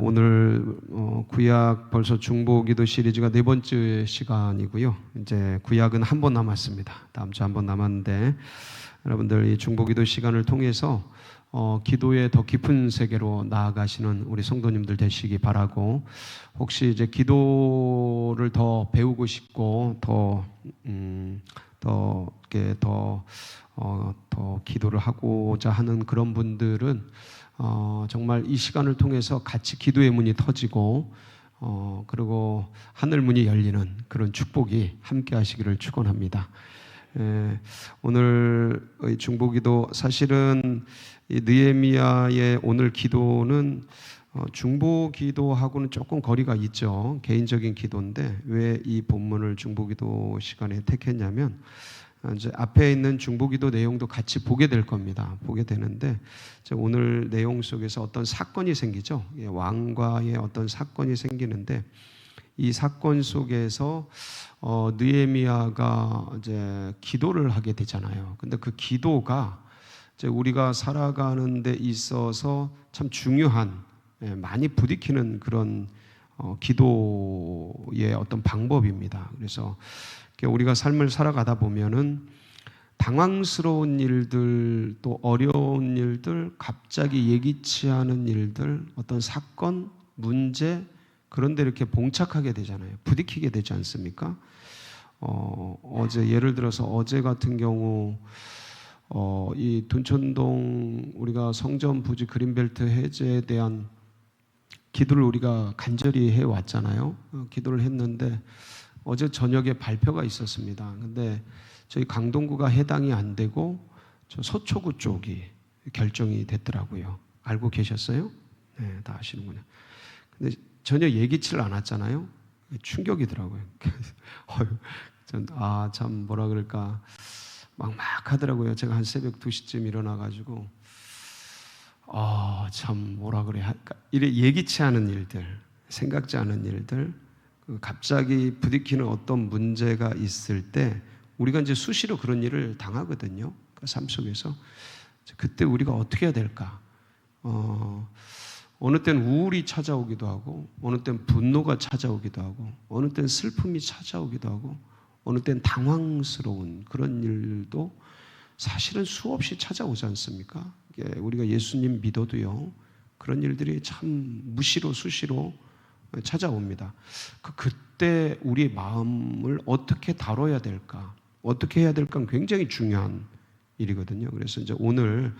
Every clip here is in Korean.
오늘 구약 벌써 중보기도 시리즈가 네 번째 시간이고요. 이제 구약은 한 번 남았습니다. 다음 주 한 번 남았는데 여러분들 이 중보기도 시간을 통해서 기도의 더 깊은 세계로 나아가시는 우리 성도님들 되시기 바라고, 혹시 이제 기도를 더 배우고 싶고 더 기도를 하고자 하는 그런 분들은 정말 이 시간을 통해서 같이 기도의 문이 터지고 그리고 하늘 문이 열리는 그런 축복이 함께 하시기를 축원합니다. 오늘 중보기도, 사실은 이 느헤미야의 오늘 기도는 중보기도하고는 조금 거리가 있죠. 개인적인 기도인데 왜 이 본문을 중보기도 시간에 택했냐면, 이제 앞에 있는 중보기도 내용도 같이 보게 될 겁니다. 보게 되는데 오늘 내용 속에서 어떤 사건이 생기죠. 왕과의 어떤 사건이 생기는데 이 사건 속에서 느헤미야가 이제 기도를 하게 되잖아요. 근데 그 기도가 이제 우리가 살아가는 데 있어서 참 중요한, 많이 부딪히는 그런 기도의 어떤 방법입니다. 그래서 우리가 삶을 살아가다 보면은 당황스러운 일들, 또 어려운 일들, 갑자기 예기치 않은 일들, 어떤 사건, 문제, 그런데 이렇게 봉착하게 되잖아요. 부딪히게 되지 않습니까? 어제 예를 들어서 어제 같은 경우 이 둔촌동 우리가 성전 부지 그린벨트 해제에 대한 기도를 우리가 간절히 해왔잖아요. 기도를 했는데 어제 저녁에 발표가 있었습니다. 근데 저희 강동구가 해당이 안 되고 저 서초구 쪽이 결정이 됐더라고요. 알고 계셨어요? 네, 다 아시는군요. 근데 전혀 예기치를 않았잖아요. 충격이더라고요. 참 뭐라 그럴까, 막막하더라고요. 제가 한 새벽 2시쯤 일어나가지고 참 뭐라 그래, 이래 예기치 않은 일들, 생각지 않은 일들, 갑자기 부딪히는 어떤 문제가 있을 때 우리가 이제 수시로 그런 일을 당하거든요. 그 삶 속에서 그때 우리가 어떻게 해야 될까? 어느 때는 우울이 찾아오기도 하고, 어느 때는 분노가 찾아오기도 하고, 어느 때는 슬픔이 찾아오기도 하고, 어느 때는 당황스러운 그런 일도 사실은 수없이 찾아오지 않습니까? 우리가 예수님 믿어도요, 그런 일들이 참 무시로 수시로 찾아옵니다. 그때 우리의 마음을 어떻게 다뤄야 될까, 어떻게 해야 될까 굉장히 중요한 일이거든요. 그래서 이제 오늘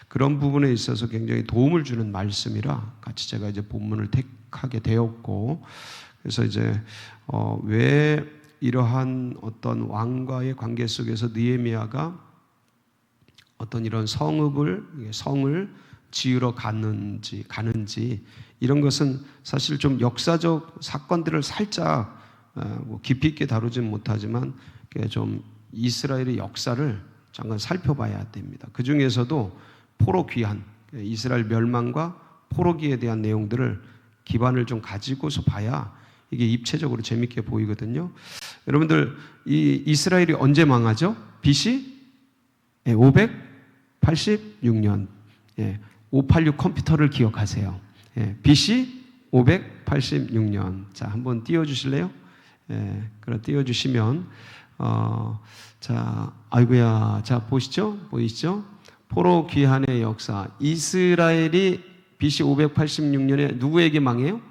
그런 부분에 있어서 굉장히 도움을 주는 말씀이라 같이 제가 이제 본문을 택하게 되었고, 그래서 이제 왜 이러한 어떤 왕과의 관계 속에서 느헤미야가 어떤 이런 성을 지으러 가는지 이런 것은 사실 좀 역사적 사건들을 살짝 깊이 있게 다루지는 못하지만 좀 이스라엘의 역사를 잠깐 살펴봐야 됩니다. 그 중에서도 포로 귀환, 이스라엘 멸망과 포로기에 대한 내용들을 기반을 좀 가지고서 봐야 이게 입체적으로 재밌게 보이거든요. 여러분들 이 이스라엘이 언제 망하죠? BC 586년. 586 컴퓨터를 기억하세요. BC 586년. 자, 한번 띄워주실래요? 그럼 띄워주시면, 아이고야. 자, 보이시죠? 포로 귀환의 역사. 이스라엘이 BC 586년에 누구에게 망해요?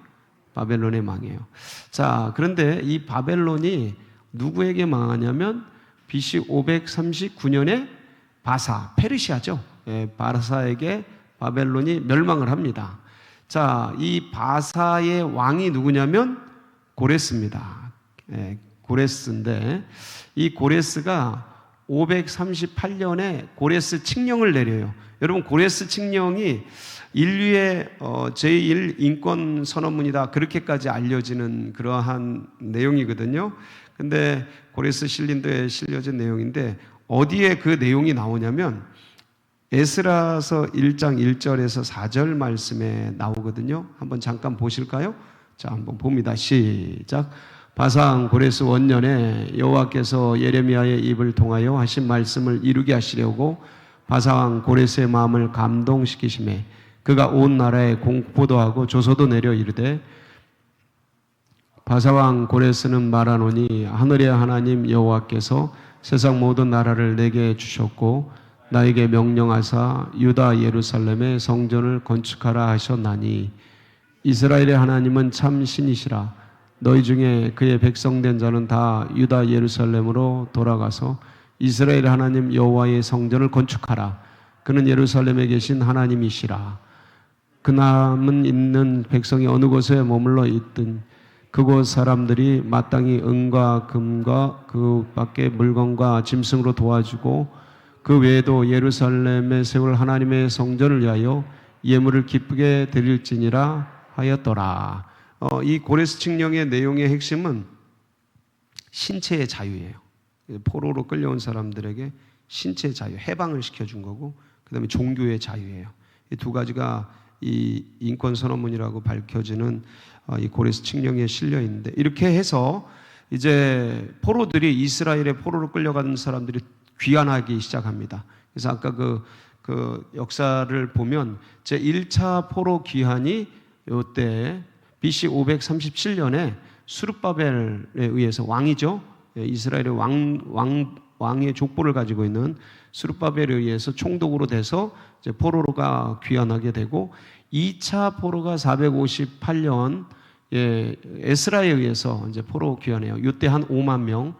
바벨론에 망해요. 자, 그런데 이 바벨론이 누구에게 망하냐면 BC 539년에 페르시아죠. 바사에게 바벨론이 멸망을 합니다. 자, 이 바사의 왕이 누구냐면 고레스입니다. 고레스인데 이 고레스가 538년에 고레스 칙령을 내려요. 여러분, 고레스 칙령이 인류의 제1 인권 선언문이다, 그렇게까지 알려지는 그러한 내용이거든요. 근데 고레스 신린도에 실려진 내용인데 어디에 그 내용이 나오냐면 에스라서 1장 1절에서 4절 말씀에 나오거든요. 한번 잠깐 보실까요? 자, 한번 봅니다. 시작. 바상 고레스 원년에 여호와께서 예레미야의 입을 통하여 하신 말씀을 이루게 하시려고 바상 고레스의 마음을 감동시키시매 그가 온 나라에 공포도 하고 조서도 내려 이르되 바사왕 고레스는 말하노니 하늘의 하나님 여호와께서 세상 모든 나라를 내게 주셨고 나에게 명령하사 유다 예루살렘에 성전을 건축하라 하셨나니 이스라엘의 하나님은 참 신이시라. 너희 중에 그의 백성된 자는 다 유다 예루살렘으로 돌아가서 이스라엘 하나님 여호와의 성전을 건축하라. 그는 예루살렘에 계신 하나님이시라. 그 남은 있는 백성이 어느 곳에 머물러 있든 그곳 사람들이 마땅히 은과 금과 그 밖에 물건과 짐승으로 도와주고 그 외에도 예루살렘에 세울 하나님의 성전을 위하여 예물을 기쁘게 드릴지니라 하였더라. 이 고레스 칙령의 내용의 핵심은 신체의 자유예요. 포로로 끌려온 사람들에게 신체의 자유, 해방을 시켜준 거고, 그 다음에 종교의 자유예요. 이 두 가지가 이 인권선언문이라고 밝혀지는 이 고레스 칙령에 실려 있는데, 이렇게 해서 이제 포로들이 이스라엘의 포로로 끌려가는 사람들이 귀환하기 시작합니다. 그래서 아까 그 역사를 보면 제 1차 포로 귀환이 이때 BC 537년에 수르바벨에 의해서 왕이죠. 이스라엘의 왕의 족보를 가지고 있는 수르바벨에 의해서 총독으로 돼서 이제 포로가 귀환하게 되고 2차 포로가 458년 에스라에 의해서 이제 포로 귀환해요. 이때 한 5만 명.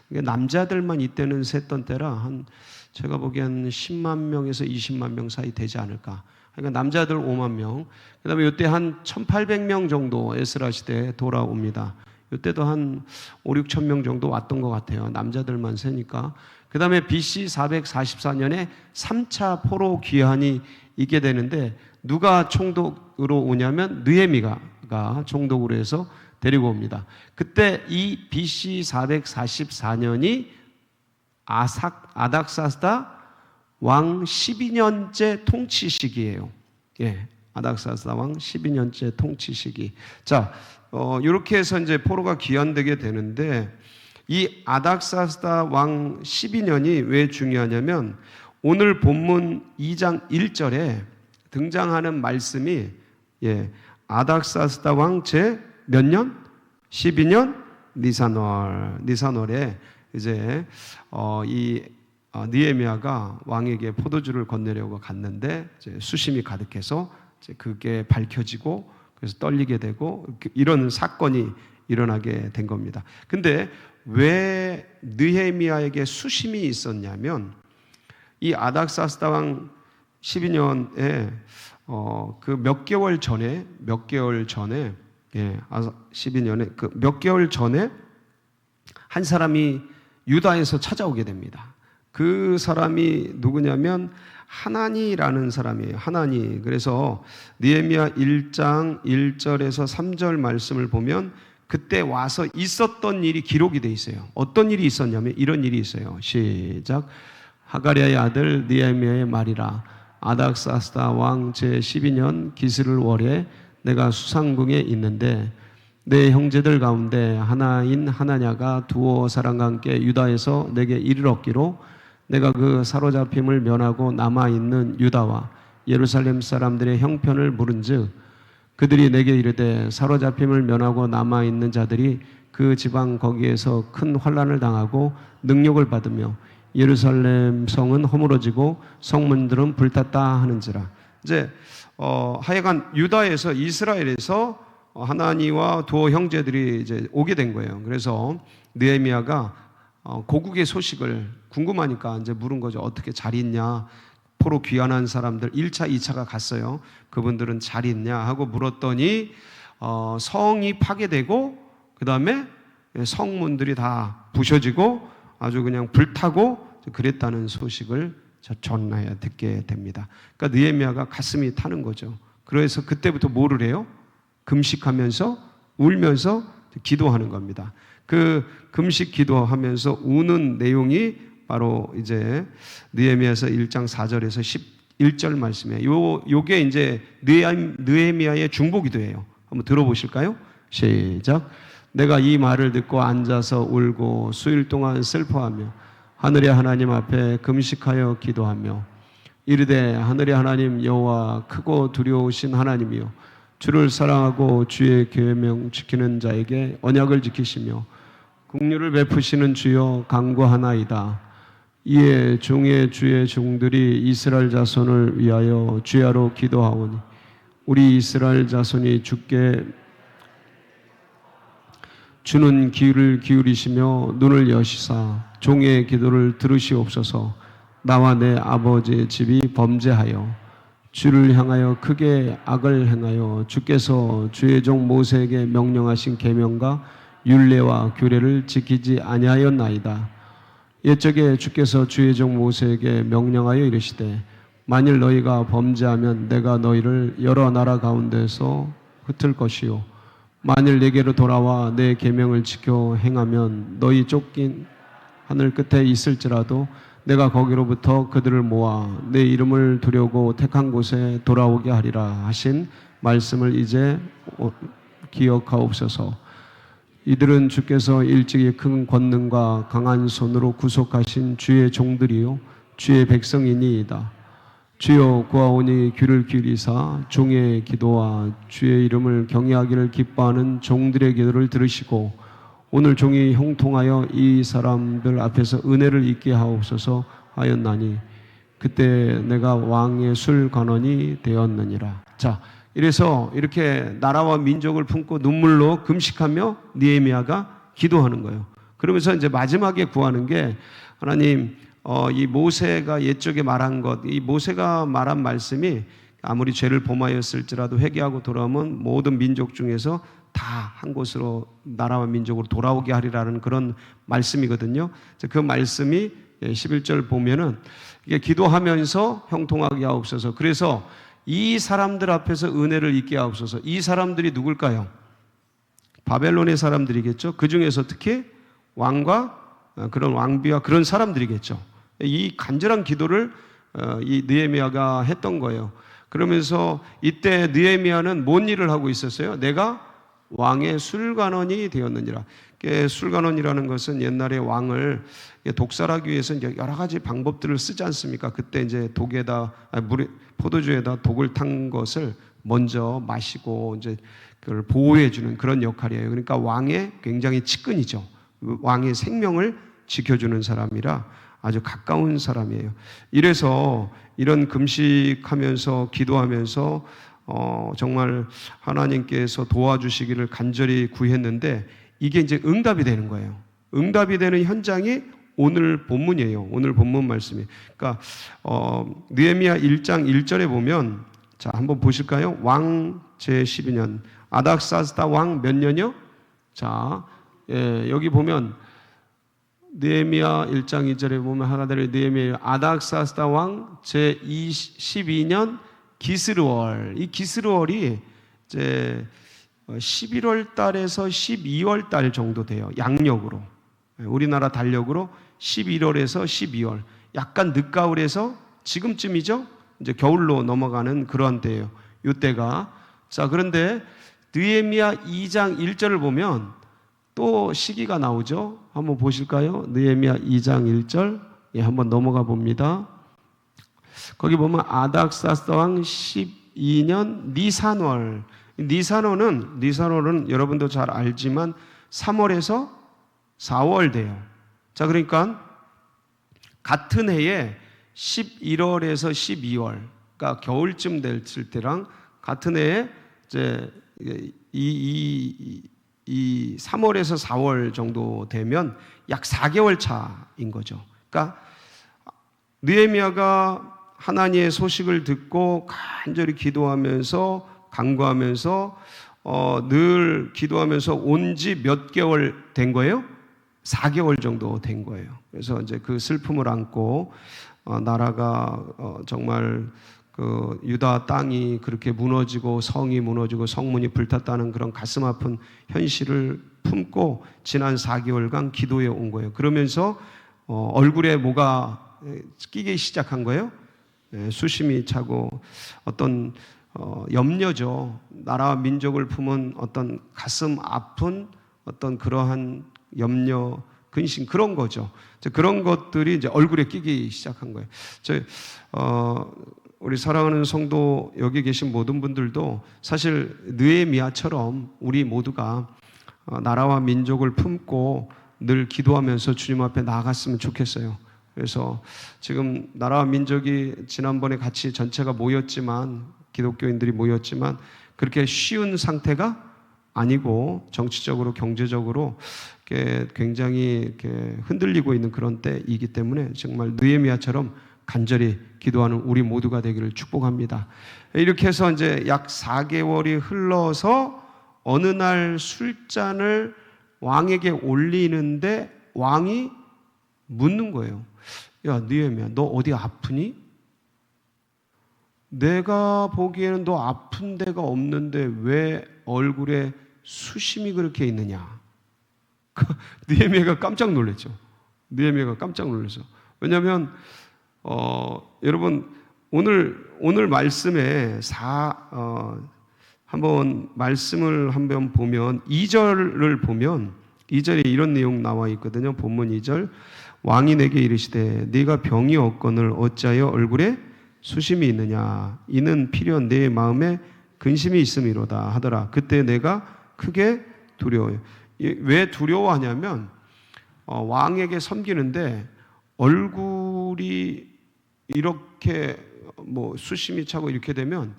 남자들만 이때는 셌던 때라 한 제가 보기엔 10만 명에서 20만 명 사이 되지 않을까. 그러니까 남자들 5만 명. 그다음에 이때 한 1,800명 정도 에스라 시대에 돌아옵니다. 이때도 한 5, 6천 명 정도 왔던 것 같아요. 남자들만 세니까. 그 다음에 BC 444년에 3차 포로 귀환이 있게 되는데 누가 총독으로 오냐면 느헤미야가 총독으로 해서 데리고 옵니다. 그때 이 BC 444년이 아닥사스다 왕 12년째 통치 시기예요. 아닥사스다 왕 12년째 통치 시기. 자, 이렇게 해서 이제 포로가 귀환되게 되는데 이 아닥사스다 왕 12년이 왜 중요하냐면 오늘 본문 2장 1절에 등장하는 말씀이 아닥사스다 왕 제 몇 년? 12년 니산월에 이제 이 느헤미야가 왕에게 포도주를 건네려고 갔는데 이제 수심이 가득해서 이제 그게 밝혀지고 그래서 떨리게 되고 이런 사건이 일어나게 된 겁니다. 근데 왜 느헤미야에게 수심이 있었냐면 이 아닥사스다 왕 12년에 그 몇 개월 전에 12년에 그 몇 개월 전에 한 사람이 유다에서 찾아오게 됩니다. 그 사람이 누구냐면 하나니라는 사람이에요. 하나니. 그래서 느헤미야 1장 1절에서 3절 말씀을 보면 그때 와서 있었던 일이 기록이 돼 있어요. 어떤 일이 있었냐면 이런 일이 있어요. 시작. 하가랴의 아들 느헤미야의 말이라. 아닥사스다 왕 제12년 기스를 월에 내가 수상궁에 있는데 내 형제들 가운데 하나인 하나냐가 두어 사람과 함께 유다에서 내게 이를 얻기로 내가 그 사로잡힘을 면하고 남아있는 유다와 예루살렘 사람들의 형편을 물은즉 그들이 내게 이르되 사로잡힘을 면하고 남아있는 자들이 그 지방 거기에서 큰 환난을 당하고 능력을 받으며 예루살렘 성은 허물어지고 성문들은 불탔다 하는지라. 이제 하여간 유다에서 이스라엘에서 하나니와 두어 형제들이 이제 오게 된 거예요. 그래서 느헤미야가 고국의 소식을 궁금하니까 이제 물은 거죠. 어떻게 잘 있냐? 포로 귀환한 사람들 1차, 2차가 갔어요. 그분들은 잘 있냐 하고 물었더니 성이 파괴되고 그 다음에 성문들이 다 부셔지고 아주 그냥 불타고 그랬다는 소식을 전하여 듣게 됩니다. 그러니까 느헤미야가 가슴이 타는 거죠. 그래서 그때부터 뭐를 해요? 금식하면서 울면서 기도하는 겁니다. 그 금식 기도하면서 우는 내용이 바로 이제 느헤미야서 1장 4절에서 11절 말씀이에요. 요게 이제 느헤미야의 중보기도예요. 한번 들어보실까요? 시작. 내가 이 말을 듣고 앉아서 울고 수일 동안 슬퍼하며 하늘의 하나님 앞에 금식하여 기도하며 이르되 하늘의 하나님 여호와 크고 두려우신 하나님이요 주를 사랑하고 주의 계명 지키는 자에게 언약을 지키시며 긍휼을 베푸시는 주여 간구하나이다. 이에 종의 주의 종들이 이스라엘 자손을 위하여 주야로 기도하오니 우리 이스라엘 자손이 주는 귀를 기울이시며 눈을 여시사 종의 기도를 들으시옵소서. 나와 내 아버지의 집이 범죄하여 주를 향하여 크게 악을 행하여 주께서 주의 종 모세에게 명령하신 계명과 율례와 규례를 지키지 아니하였나이다. 옛적에 주께서 주의 종 모세에게 명령하여 이르시되 만일 너희가 범죄하면 내가 너희를 여러 나라 가운데서 흩을 것이요 만일 내게로 돌아와 내 계명을 지켜 행하면 너희 쫓긴 하늘 끝에 있을지라도 내가 거기로부터 그들을 모아 내 이름을 두려고 택한 곳에 돌아오게 하리라 하신 말씀을 이제 기억하옵소서. 이들은 주께서 일찍이 큰 권능과 강한 손으로 구속하신 주의 종들이요 주의 백성이니이다. 주여 구하오니 귀를 기울이사 종의 기도와 주의 이름을 경외하기를 기뻐하는 종들의 기도를 들으시고 오늘 종이 형통하여 이 사람들 앞에서 은혜를 잊게 하옵소서 하였나니 그때 내가 왕의 술관원이 되었느니라. 자, 이래서 이렇게 나라와 민족을 품고 눈물로 금식하며 느헤미야가 기도하는 거예요. 그러면서 이제 마지막에 구하는 게 하나님 이 모세가 옛적에 말한 것, 이 모세가 말한 말씀이 아무리 죄를 범하였을지라도 회개하고 돌아오면 모든 민족 중에서 다 한 곳으로 나라와 민족으로 돌아오게 하리라는 그런 말씀이거든요. 그 말씀이 11절 보면은 이게 기도하면서 형통하게 하옵소서. 그래서 이 사람들 앞에서 은혜를 잊게 하옵소서. 이 사람들이 누굴까요? 바벨론의 사람들이겠죠. 그 중에서 특히 왕과 그런 왕비와 그런 사람들이겠죠. 이 간절한 기도를 이 느헤미야가 했던 거예요. 그러면서 이때 느헤미야는 뭔 일을 하고 있었어요? 내가 왕의 술관원이 되었느니라. 술관원이라는 것은 옛날에 왕을 독살하기 위해서 여러 가지 방법들을 쓰지 않습니까? 그때 이제 포도주에다 독을 탄 것을 먼저 마시고 이제 그걸 보호해주는 그런 역할이에요. 그러니까 왕의 굉장히 측근이죠. 왕의 생명을 지켜주는 사람이라 아주 가까운 사람이에요. 이래서 이런 금식하면서 기도하면서 정말 하나님께서 도와주시기를 간절히 구했는데 이게 이제 응답이 되는 거예요. 응답이 되는 현장이 오늘 본문이에요. 오늘 본문 말씀이. 그러니까 느헤미야 1장 1절에 보면 자 한번 보실까요? 왕 제12년 아닥사스다 왕 몇 년이요? 자 여기 보면 느헤미야 1장 2절에 보면 하나들의 느헤미야 아닥사스다 왕 제12년 기스르월. 이 기스르월이 이제 11월 달에서 12월 달 정도 돼요. 양력으로. 우리나라 달력으로 11월에서 12월. 약간 늦가을에서 지금쯤이죠. 이제 겨울로 넘어가는 그런 때예요. 이때가. 자, 그런데 느헤미야 2장 1절을 보면 또 시기가 나오죠. 한번 보실까요? 느헤미야 2장 1절. 예, 한번 넘어가 봅니다. 거기 보면 아닥사스다 왕 12년 니산월. 니산월은 여러분도 잘 알지만 3월에서 4월 돼요. 자, 그러니까 같은 해에 11월에서 12월, 그러니까 겨울쯤 됐을 때랑 같은 해에 이제 이 3월에서 4월 정도 되면 약 4개월 차인 거죠. 그러니까 느헤미야가 하나님의 소식을 듣고 간절히 기도하면서 간구하면서 늘 기도하면서 온 지 몇 개월 된 거예요? 4개월 정도 된 거예요. 그래서 이제 그 슬픔을 안고 나라가 정말 그 유다 땅이 그렇게 무너지고 성이 무너지고 성문이 불탔다는 그런 가슴 아픈 현실을 품고 지난 4개월간 기도해 온 거예요. 그러면서 얼굴에 뭐가 끼기 시작한 거예요? 수심이 차고 어떤 염려죠. 나라와 민족을 품은 어떤 가슴 아픈 어떤 그러한 염려 근심 그런 거죠. 그런 것들이 이제 얼굴에 끼기 시작한 거예요. 우리 사랑하는 성도 여기 계신 모든 분들도 사실 느헤미야처럼 우리 모두가 나라와 민족을 품고 늘 기도하면서 주님 앞에 나아갔으면 좋겠어요. 그래서 지금 나라와 민족이 지난번에 같이 전체가 모였지만 기독교인들이 모였지만 그렇게 쉬운 상태가 아니고 정치적으로 경제적으로 굉장히 이렇게 흔들리고 있는 그런 때이기 때문에 정말 느헤미야처럼 간절히 기도하는 우리 모두가 되기를 축복합니다. 이렇게 해서 이제 약 4개월이 흘러서 어느 날 술잔을 왕에게 올리는데 왕이 묻는 거예요. 야, 느헤미야, 너 어디 아프니? 내가 보기에는 너 아픈 데가 없는데 왜 얼굴에 수심이 그렇게 있느냐? 느헤미야가 깜짝 놀랐죠. 느헤미야가 깜짝 놀랐어. 왜냐하면 여러분 오늘 말씀에 한번 말씀을 한번 보면 2절을 보면 2절에 이런 내용 나와 있거든요. 본문 2절 왕이 내게 이르시되 네가 병이 없거늘 어찌하여 얼굴에 수심이 있느냐 이는 필요 내 마음에 근심이 있음이로다 하더라. 그때 내가 크게 두려워요. 왜 두려워하냐면 왕에게 섬기는데 얼굴이 이렇게 뭐 수심이 차고 이렇게 되면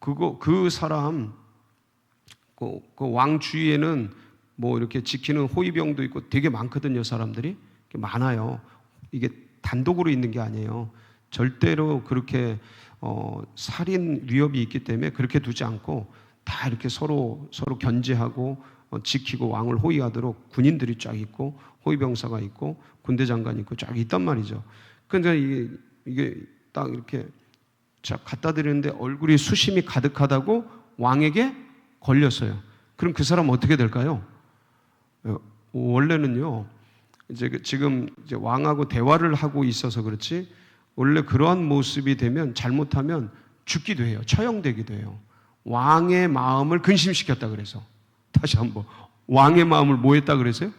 그 사람 그 왕 주위에는 뭐 이렇게 지키는 호위병도 있고 되게 많거든요. 사람들이 많아요. 이게 단독으로 있는 게 아니에요. 절대로 그렇게 살인 위협이 있기 때문에 그렇게 두지 않고 다 이렇게 서로 견제하고 지키고 왕을 호위하도록 군인들이 쫙 있고 호위병사가 있고 군대 장관이 있고 쫙 있단 말이죠. 그러니까 이게 딱 이렇게 쫙 갖다 드리는데 얼굴이 수심이 가득하다고 왕에게 걸렸어요. 그럼 그 사람 어떻게 될까요? 원래는요, 지금 이제 왕하고 대화를 하고 있어서 그렇지, 원래 그러한 모습이 되면 잘못하면 죽기도 해요. 처형되기도 해요. 왕의 마음을 근심시켰다 그래서. 다시 한번. 왕의 마음을 뭐 했다 그랬어요?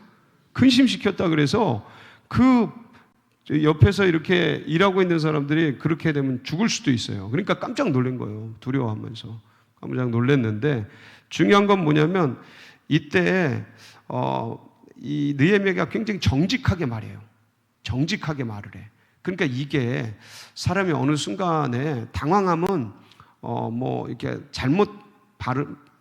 근심시켰다 그래서 그 옆에서 이렇게 일하고 있는 사람들이 그렇게 되면 죽을 수도 있어요. 그러니까 깜짝 놀란 거예요. 두려워하면서. 깜짝 놀랐는데 중요한 건 뭐냐면 이때 이 느헤미야가 굉장히 정직하게 말해요. 정직하게 말을 해. 그러니까 이게 사람이 어느 순간에 당황하면 뭐 이렇게 잘못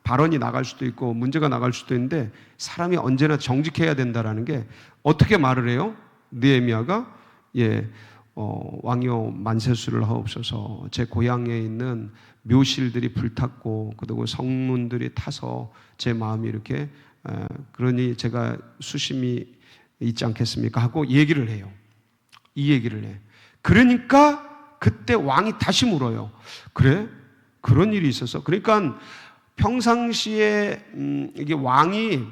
발언이 나갈 수도 있고 문제가 나갈 수도 있는데 사람이 언제나 정직해야 된다라는 게 어떻게 말을 해요? 느헤미야가 왕이여 만세수를 하옵소서. 제 고향에 있는 묘실들이 불탔고 그리고 성문들이 타서 제 마음이 이렇게 그러니 제가 수심이 있지 않겠습니까? 하고 얘기를 해요. 이 얘기를 해. 그러니까 그때 왕이 다시 물어요. 그래? 그런 일이 있었어? 그러니까 평상시에 이게 왕이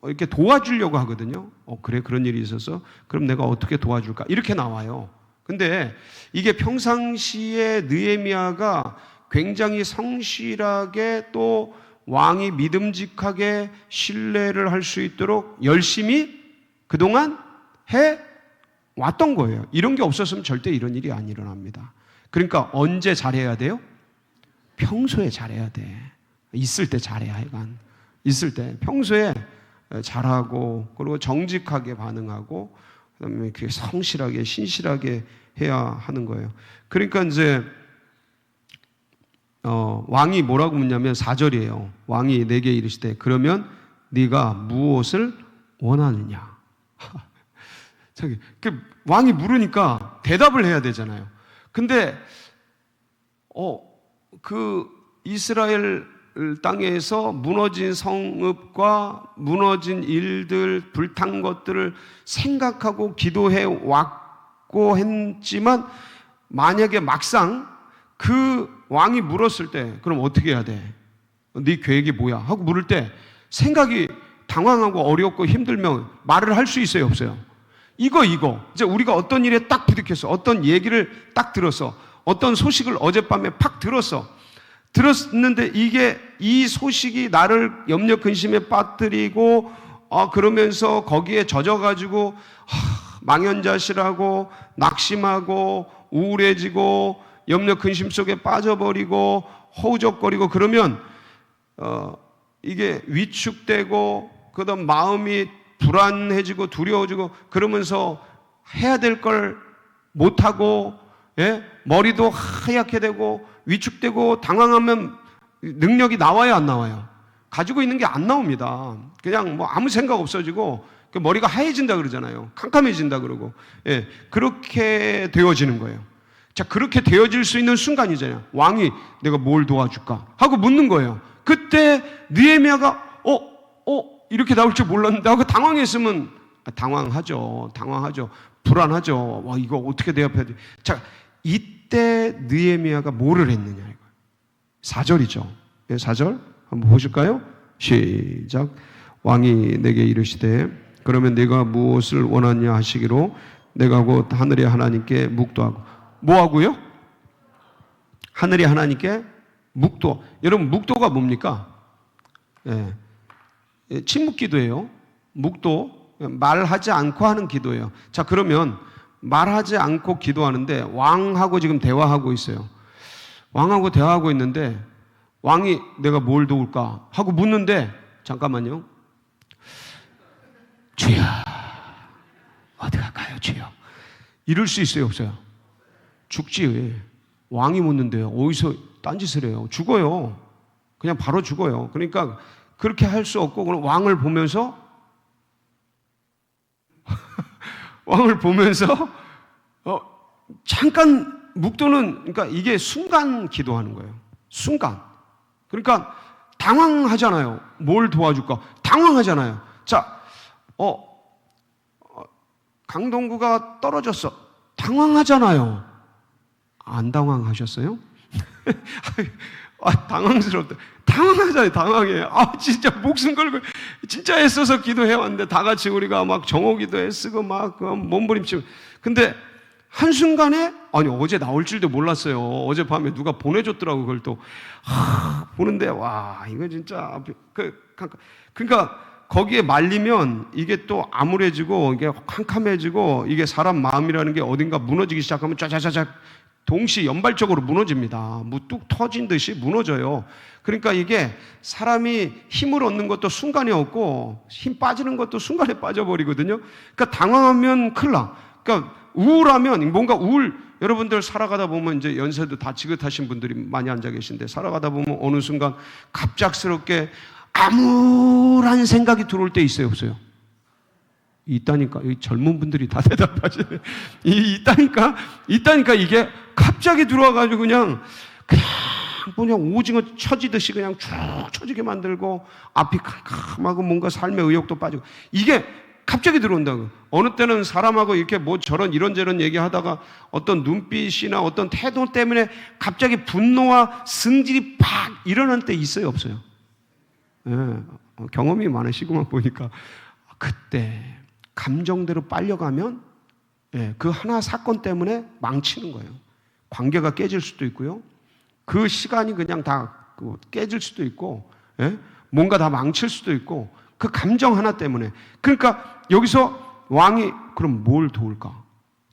이렇게 도와주려고 하거든요. 그래, 그런 일이 있었어? 그럼 내가 어떻게 도와줄까? 이렇게 나와요. 근데 이게 평상시에 느헤미야가 굉장히 성실하게 또 왕이 믿음직하게 신뢰를 할 수 있도록 열심히 그동안 해 왔던 거예요. 이런 게 없었으면 절대 이런 일이 안 일어납니다. 그러니까 언제 잘해야 돼요? 평소에 잘해야 돼. 있을 때 잘해야 하여간. 있을 때 평소에 잘하고 그리고 정직하게 반응하고 그다음에 그게 성실하게 신실하게 해야 하는 거예요. 그러니까 이제 왕이 뭐라고 묻냐면 4절이에요. 왕이 내게 이르시되 그러면 네가 무엇을 원하느냐? 왕이 물으니까 대답을 해야 되잖아요. 근데 그 이스라엘 땅에서 무너진 성읍과 무너진 일들, 불탄 것들을 생각하고 기도해 왔고 했지만 만약에 막상 그 왕이 물었을 때 그럼 어떻게 해야 돼? 네 계획이 뭐야? 하고 물을 때 생각이 당황하고 어렵고 힘들면 말을 할 수 있어요, 없어요? 이거 이제 우리가 어떤 일에 딱 부딪혔어. 어떤 얘기를 딱 들었어. 어떤 소식을 어젯밤에 팍 들었는데 이 소식이 나를 염려 근심에 빠뜨리고 그러면서 거기에 젖어가지고 망연자실하고 낙심하고 우울해지고 염려 근심 속에 빠져버리고 허우적거리고 그러면 이게 위축되고 그다음 마음이 불안해지고 두려워지고 그러면서 해야 될 걸 못하고 머리도 하얗게 되고 위축되고 당황하면 능력이 나와요, 안 나와요? 가지고 있는 게 안 나옵니다. 그냥 뭐 아무 생각 없어지고 머리가 하얘진다 그러잖아요. 캄캄해진다 그러고. 그렇게 되어지는 거예요. 자, 그렇게 되어질 수 있는 순간이잖아요. 왕이 내가 뭘 도와줄까 하고 묻는 거예요. 그때 느헤미야가 이렇게 나올 줄 몰랐는데 하고 당황했으면 당황하죠. 불안하죠. 와, 이거 어떻게 대답해야 돼? 자, 이때 느헤미야가 뭐를 했느냐 이거. 4절이죠. 4절 한번 보실까요? 시작. 왕이 내게 이르시되 그러면 네가 무엇을 원하냐 하시기로 내가 곧 하늘의 하나님께 묵도하고 뭐 하고요? 하늘의 하나님께 묵도. 여러분 묵도가 뭡니까? 침묵 기도예요. 묵도 말하지 않고 하는 기도예요. 자, 그러면 말하지 않고 기도하는데 왕하고 지금 대화하고 있어요. 왕하고 대화하고 있는데 왕이 내가 뭘 도울까 하고 묻는데 잠깐만요. 주여 어디 갈까요 주여? 이럴 수 있어요 없어요? 죽지. 왕이 묻는데요. 어디서 딴짓을 해요? 죽어요. 그냥 바로 죽어요. 그러니까 그렇게 할 수 없고 그럼 왕을 보면서 잠깐 묵도는 그러니까 이게 순간 기도하는 거예요. 순간. 그러니까 당황하잖아요. 뭘 도와줄까? 당황하잖아요. 자, 강동구가 떨어졌어. 당황하잖아요. 안 당황하셨어요? 당황스럽다. 당황하잖아요. 당황해. 진짜 목숨 걸고 진짜 애써서 기도해왔는데 다 같이 우리가 막 정오기도 애쓰고 막 몸부림치고. 근데 한순간에 어제 나올 줄도 몰랐어요. 어젯밤에 누가 보내줬더라고. 그걸 또 보는데 와 이거 진짜 그러니까 거기에 말리면 이게 또 암울해지고 이게 캄캄해지고 이게 사람 마음이라는 게 어딘가 무너지기 시작하면 짜자자자 동시 연발적으로 무너집니다. 뚝 터진 듯이 무너져요. 그러니까 이게 사람이 힘을 얻는 것도 순간에 얻고 힘 빠지는 것도 순간에 빠져버리거든요. 그러니까 당황하면 큰일 나. 그러니까 우울하면 뭔가 여러분들 살아가다 보면 이제 연세도 다 지긋하신 분들이 많이 앉아 계신데 살아가다 보면 어느 순간 갑작스럽게 암울한 생각이 들어올 때 있어요 없어요? 있다니까. 이 젊은 분들이 다 대답하시네. 있다니까 이게 갑자기 들어와가지고 그냥 오징어 쳐지듯이 그냥 쭉 쳐지게 만들고 앞이 캄캄하고 뭔가 삶의 의욕도 빠지고 이게 갑자기 들어온다고. 어느 때는 사람하고 이렇게 뭐 이런저런 얘기하다가 어떤 눈빛이나 어떤 태도 때문에 갑자기 분노와 승질이 팍 일어날 때 있어요 없어요? 경험이 많으시구만 보니까. 그때 감정대로 빨려가면 그 하나 사건 때문에 망치는 거예요. 관계가 깨질 수도 있고요. 그 시간이 그냥 다 깨질 수도 있고 뭔가 다 망칠 수도 있고 그 감정 하나 때문에. 그러니까 여기서 왕이 그럼 뭘 도울까?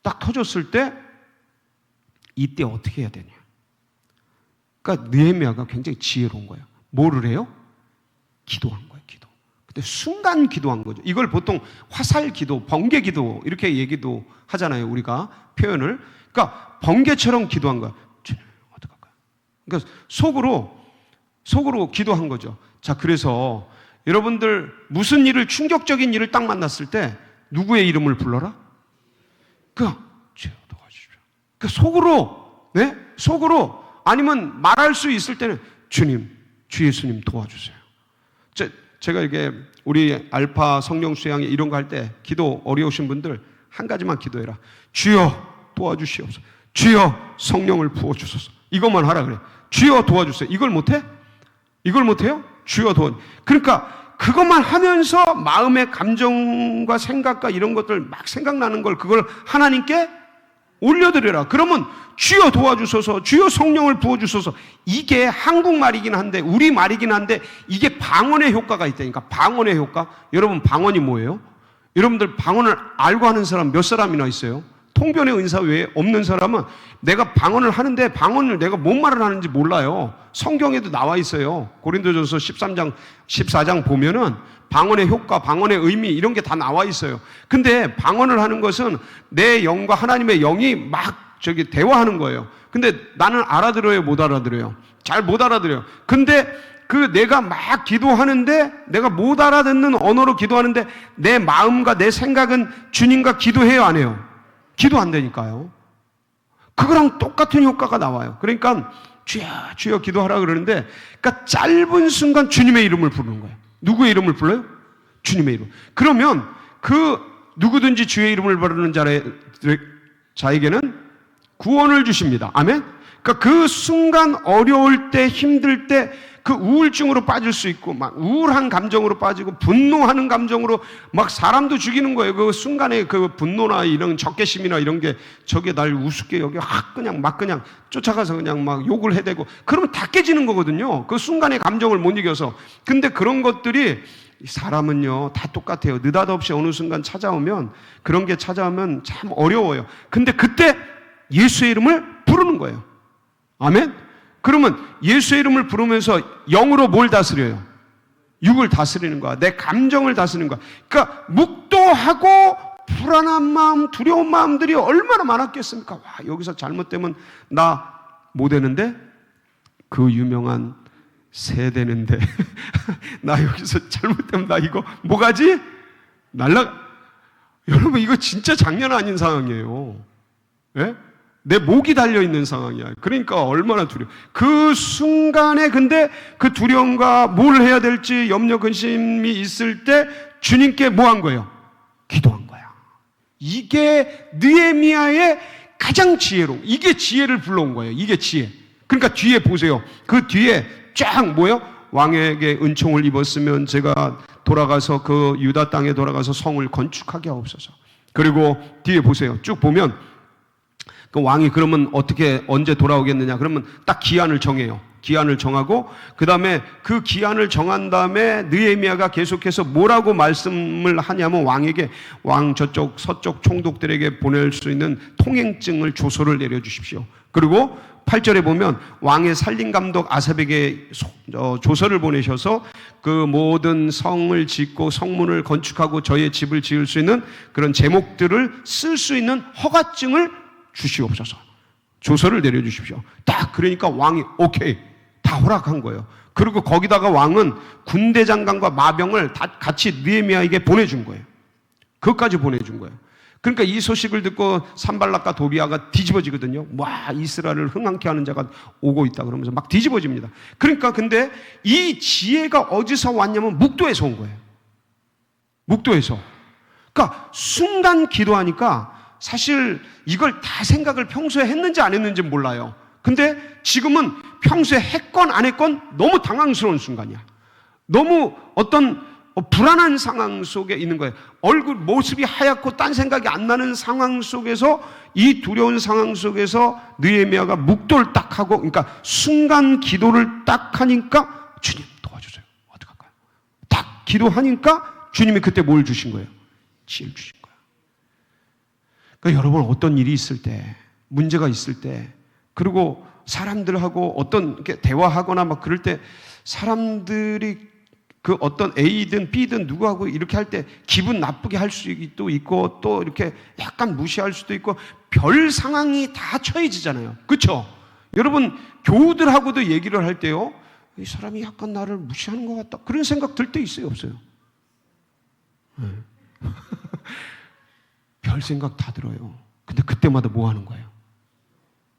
딱 터졌을 때 이때 어떻게 해야 되냐? 그러니까 느헤미야가 굉장히 지혜로운 거예요. 뭐를 해요? 기도한 거예요. 기도. 근데 순간 기도한 거죠. 이걸 보통 화살 기도, 번개 기도 이렇게 얘기도 하잖아요. 우리가 표현을. 그러니까 번개처럼 기도한 거야. 어떡할까요? 그러니까 속으로 기도한 거죠. 자, 그래서 여러분들 무슨 일을 충격적인 일을 딱 만났을 때 누구의 이름을 불러라? 주여 도와주십시오. 속으로 아니면 말할 수 있을 때는 주님, 주 예수님 도와주세요. 제가 이게 우리 알파 성령 수양회 이런 거 할 때 기도 어려우신 분들 한 가지만 기도해라. 주여 도와주시옵소서. 주여 성령을 부어주소서. 이것만 하라 그래. 주여 도와주세요. 이걸 못해? 이걸 못해요? 주여 도와. 그러니까 그것만 하면서 마음의 감정과 생각과 이런 것들 막 생각나는 걸 그걸 하나님께 올려드려라. 그러면 주여 도와주소서, 주여 성령을 부어주소서. 이게 한국말이긴 한데, 우리말이긴 한데 이게 방언의 효과가 있다니까. 방언의 효과. 여러분, 방언이 뭐예요? 여러분들 방언을 알고 하는 사람 몇 사람이나 있어요? 통변의 은사 외에 없는 사람은 내가 방언을 하는데 방언을 내가 뭔 말을 하는지 몰라요. 성경에도 나와 있어요. 고린도전서 13장, 14장 보면은 방언의 효과, 방언의 의미 이런 게 다 나와 있어요. 근데 방언을 하는 것은 내 영과 하나님의 영이 막 대화하는 거예요. 근데 나는 알아들어요, 못 알아들어요? 잘 못 알아들어요. 근데 내가 막 기도하는데, 내가 못 알아듣는 언어로 기도하는데 내 마음과 내 생각은 주님과 기도해요, 안 해요? 기도한다니까요. 그거랑 똑같은 효과가 나와요. 그러니까 주여 주여 기도하라 그러는데, 그러니까 짧은 순간 주님의 이름을 부르는 거예요. 누구의 이름을 불러요? 주님의 이름. 그러면 누구든지 주의 이름을 부르는 자에게는 구원을 주십니다. 아멘? 그러니까 그 순간 어려울 때, 힘들 때 그 우울증으로 빠질 수 있고, 막 우울한 감정으로 빠지고, 분노하는 감정으로 막 사람도 죽이는 거예요. 그 순간에 그 분노나 이런 적개심이나 이런 게 저게 날 우습게 여기 그냥 쫓아가서 그냥 막 욕을 해대고, 그러면 다 깨지는 거거든요. 그 순간의 감정을 못 이겨서. 근데 그런 것들이 사람은요 다 똑같아요. 느닷없이 어느 순간 찾아오면, 그런 게 찾아오면 참 어려워요. 근데 그때 예수의 이름을 부르는 거예요. 아멘? 그러면 예수의 이름을 부르면서 영으로 뭘 다스려요? 육을 다스리는 거야. 내 감정을 다스리는 거야. 그러니까 묵도하고 불안한 마음, 두려운 마음들이 얼마나 많았겠습니까? 와, 여기서 잘못되면 나 뭐 되는데? 그 유명한 새 되는데 나 여기서 잘못되면 나 이거 뭐 가지? 여러분, 이거 진짜 장난 아닌 상황이에요. 예? 내 목이 달려있는 상황이야. 그러니까 얼마나 두려워. 그 순간에 근데 그 두려움과 뭘 해야 될지 염려 근심이 있을 때 주님께 뭐 한 거예요? 기도한 거야. 이게 느헤미야의 가장 지혜로운, 이게 지혜를 불러온 거예요. 이게 지혜. 그러니까 뒤에 보세요. 그 뒤에 쫙 뭐예요? 왕에게 은총을 입었으면 제가 돌아가서 그 유다 땅에 돌아가서 성을 건축하게 하옵소서. 그리고 뒤에 보세요. 쭉 보면 그 왕이 그러면 언제 돌아오겠느냐? 그러면 딱 기한을 정해요. 기한을 정하고, 그 다음에 그 기한을 정한 다음에 느헤미야가 계속해서 뭐라고 말씀을 하냐면, 왕에게 저쪽 서쪽 총독들에게 보낼 수 있는 통행증을 조서를 내려주십시오. 그리고 8절에 보면 왕의 살림감독 아삽에게 조서를 보내셔서 그 모든 성을 짓고 성문을 건축하고 저의 집을 지을 수 있는 그런 제목들을 쓸 수 있는 허가증을 주시옵소서. 조서를 내려주십시오. 딱 그러니까 왕이 오케이 다 허락한 거예요. 그리고 거기다가 왕은 군대 장관과 마병을 다 같이 느헤미야에게 보내준 거예요. 그것까지 보내준 거예요. 그러니까 이 소식을 듣고 산발락과 도비아가 뒤집어지거든요. 와, 이스라엘을 흥황케 하는 자가 오고 있다 그러면서 막 뒤집어집니다. 그러니까 근데 이 지혜가 어디서 왔냐면 묵도에서 온 거예요. 묵도에서. 그러니까 순간 기도하니까 사실 이걸 다 생각을 평소에 했는지 안 했는지 몰라요. 근데 지금은 평소에 했건 안 했건 너무 당황스러운 순간이야. 너무 어떤 불안한 상황 속에 있는 거예요. 모습이 하얗고 딴 생각이 안 나는 상황 속에서, 이 두려운 상황 속에서 느헤미야가 묵도를 딱 하고, 그러니까 순간 기도를 딱 하니까 주님 도와주세요. 어떡할까요? 딱 기도하니까 주님이 그때 뭘 주신 거예요? 지혜를 주신 거예요. 그러니까 여러분, 어떤 일이 있을 때, 문제가 있을 때, 그리고 사람들하고 어떤 이렇게 대화하거나 막 그럴 때 사람들이 그 어떤 A든 B든 누구하고 이렇게 할 때 기분 나쁘게 할 수도 있고, 또 이렇게 약간 무시할 수도 있고, 별 상황이 다 처해지잖아요. 그렇죠? 여러분, 교우들하고도 얘기를 할 때요, 이 사람이 약간 나를 무시하는 것 같다, 그런 생각 들 때 있어요, 없어요? 네. 별 생각 다 들어요. 근데 그때마다 뭐 하는 거예요?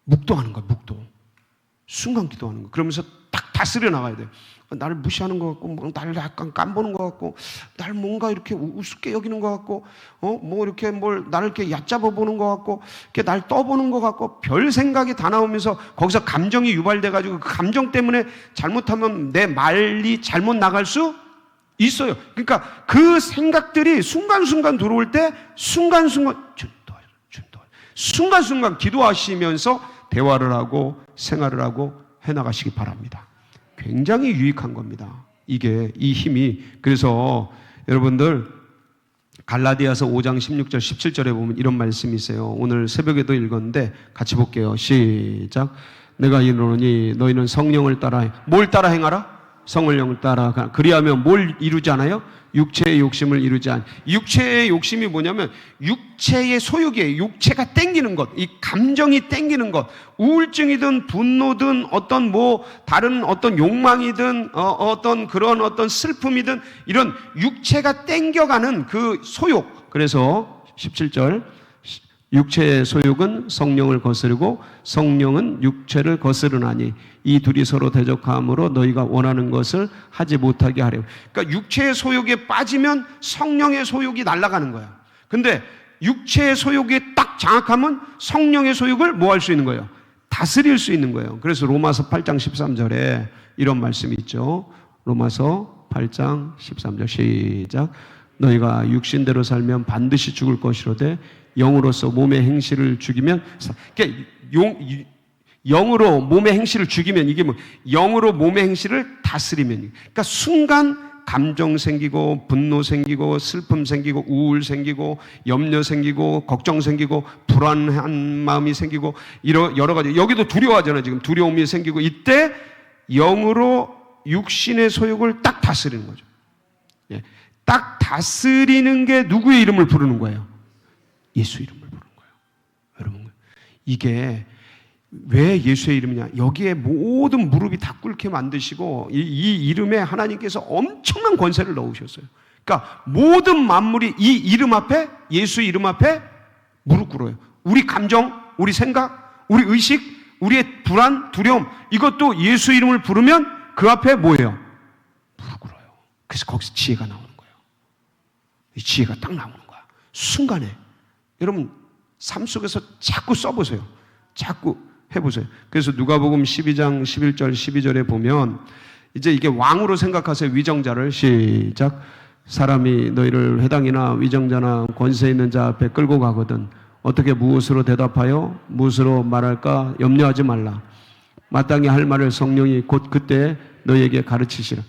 묵도하는 거야, 묵도. 순간 기도하는 거. 그러면서 딱 다스려 나가야 돼요. 나를 무시하는 것 같고, 나를 약간 깜보는 것 같고, 나를 뭔가 이렇게 우습게 여기는 것 같고, 나를 이렇게 얕잡아 보는 것 같고, 이렇게 날 떠보는 것 같고, 별 생각이 다 나오면서 거기서 감정이 유발돼가지고 그 감정 때문에 잘못하면 내 말이 잘못 나갈 수 있어요. 그러니까 그 생각들이 순간순간 들어올 때, 순간순간, 순간순간 기도하시면서 대화를 하고 생활을 하고 해나가시기 바랍니다. 굉장히 유익한 겁니다. 이게 이 힘이. 그래서 여러분들 갈라디아서 5장 16절 17절에 보면 이런 말씀이 있어요. 오늘 새벽에도 읽었는데 같이 볼게요. 시작. 내가 이르노니 너희는 성령을 따라 뭘 따라 행하라? 성령을 따라. 그리하면 뭘 이루지 않아요? 육체의 욕심을 이루지 않. 육체의 욕심이 뭐냐면 육체의 소욕이에요. 육체가 땡기는 것, 이 감정이 땡기는 것, 우울증이든 분노든 어떤 다른 어떤 욕망이든 어떤 그런 어떤 슬픔이든 이런 육체가 땡겨가는 그 소욕. 그래서 17절 육체의 소욕은 성령을 거스르고 성령은 육체를 거스르나니 이 둘이 서로 대적함으로 너희가 원하는 것을 하지 못하게 하려고. 그러니까 육체의 소욕에 빠지면 성령의 소욕이 날아가는 거야. 근데 육체의 소욕에 딱 장악하면 성령의 소욕을 뭐 할 수 있는 거예요? 다스릴 수 있는 거예요. 그래서 로마서 8장 13절에 이런 말씀이 있죠. 로마서 8장 13절 시작. 너희가 육신대로 살면 반드시 죽을 것이로되 영으로서 몸의 행실을 죽이면, 그러니까 영으로 몸의 행실을 죽이면 이게 뭐 영으로 몸의 행실을 다스리면, 그러니까 순간 감정 생기고 분노 생기고 슬픔 생기고 우울 생기고 염려 생기고 걱정 생기고 불안한 마음이 생기고 이런 여러 가지, 여기도 두려워하잖아요. 지금 두려움이 생기고 이때 영으로 육신의 소욕을 딱 다스리는 거죠. 예. 딱 다스리는 게 누구의 이름을 부르는 거예요? 예수 이름을 부르는 거예요. 여러분, 이게 왜 예수의 이름이냐? 여기에 모든 무릎이 다 꿇게 만드시고 이 이름에 하나님께서 엄청난 권세를 넣으셨어요. 그러니까 모든 만물이 이 이름 앞에, 예수 이름 앞에 무릎 꿇어요. 우리 감정, 우리 생각, 우리 의식, 우리의 불안, 두려움, 이것도 예수 이름을 부르면 그 앞에 뭐예요? 무릎 꿇어요. 그래서 거기서 지혜가 나오는 거예요. 이 지혜가 딱 나오는 거야. 순간에. 여러분 삶 속에서 자꾸 써보세요. 자꾸 해보세요. 그래서 누가복음 12장 11절 12절에 보면 이제 이게 왕으로 생각하세요. 위정자를. 시작. 사람이 너희를 회당이나 위정자나 권세 있는 자 앞에 끌고 가거든 어떻게 무엇으로 대답하여 무엇으로 말할까 염려하지 말라. 마땅히 할 말을 성령이 곧 그때 너희에게 가르치시라.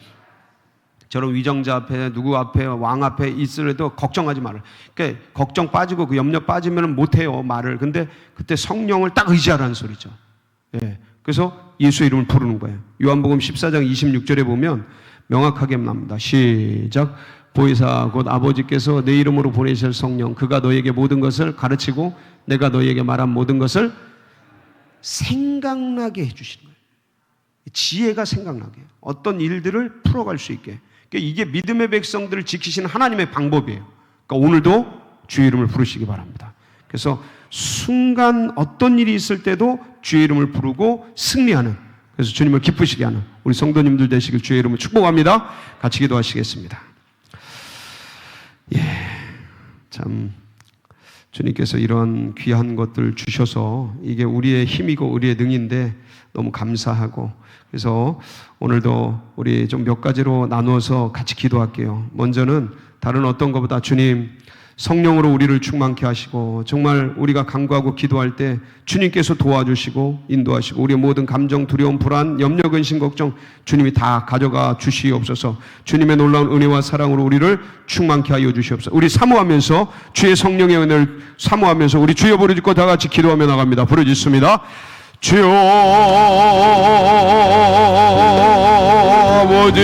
저런 위정자 앞에, 누구 앞에, 왕 앞에 있으려도 걱정하지 말아요. 그러니까 걱정 빠지고 그 염려 빠지면 못해요, 말을. 근데 그때 성령을 딱 의지하라는 소리죠. 예. 그래서 예수의 이름을 부르는 거예요. 요한복음 14장 26절에 보면 명확하게 나옵니다. 시작. 보혜사 곧 아버지께서 내 이름으로 보내실 성령, 그가 너에게 모든 것을 가르치고 내가 너에게 말한 모든 것을 생각나게 해주시는 거예요. 지혜가 생각나게, 어떤 일들을 풀어갈 수 있게. 이게 믿음의 백성들을 지키시는 하나님의 방법이에요. 그러니까 오늘도 주의 이름을 부르시기 바랍니다. 그래서 순간 어떤 일이 있을 때도 주의 이름을 부르고 승리하는, 그래서 주님을 기쁘시게 하는 우리 성도님들 되시길 주의 이름을 축복합니다. 같이 기도하시겠습니다. 예, 참 주님께서 이런 귀한 것들 주셔서 이게 우리의 힘이고 우리의 능인데 너무 감사하고, 그래서 오늘도 우리 좀 몇 가지로 나누어서 같이 기도할게요. 먼저는 다른 어떤 것보다 주님 성령으로 우리를 충만케 하시고 정말 우리가 간구하고 기도할 때 주님께서 도와주시고 인도하시고 우리의 모든 감정, 두려움, 불안, 염려, 근심, 걱정 주님이 다 가져가 주시옵소서. 주님의 놀라운 은혜와 사랑으로 우리를 충만케 하여 주시옵소서. 우리 사모하면서 주의 성령의 은혜를 사모하면서 우리 주여 부르짖고 다 같이 기도하며 나갑니다. 부르짖습니다. 주여 아버지